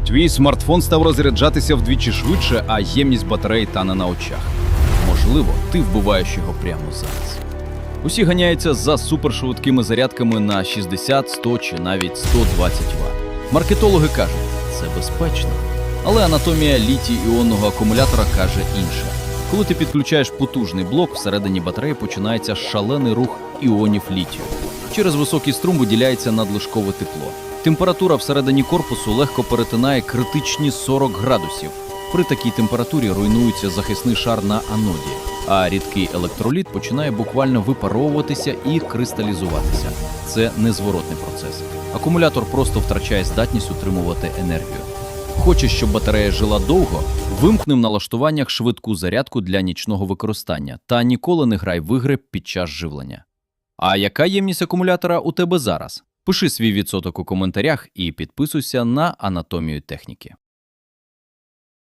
Твій смартфон став розряджатися вдвічі швидше, а ємність батареї тане на очах. Можливо, ти вбиваєш його прямо зараз. Усі ганяються за супершвидкими зарядками на 60, 100 чи навіть 120 Вт. Маркетологи кажуть, це безпечно. Але анатомія літій-іонного акумулятора каже інше. Коли ти підключаєш потужний блок, всередині батареї починається шалений рух іонів літію. Через високий струм виділяється надлишкове тепло. Температура всередині корпусу легко перетинає критичні 40 градусів. При такій температурі руйнується захисний шар на аноді, а рідкий електроліт починає буквально випаровуватися і кристалізуватися. Це незворотний процес. Акумулятор просто втрачає здатність утримувати енергію. Хочеш, щоб батарея жила довго? Вимкни в налаштуваннях швидку зарядку для нічного використання та ніколи не грай в ігри під час живлення. А яка ємність акумулятора у тебе зараз? Пиши свій відсоток у коментарях і підписуйся на Анатомію техніки.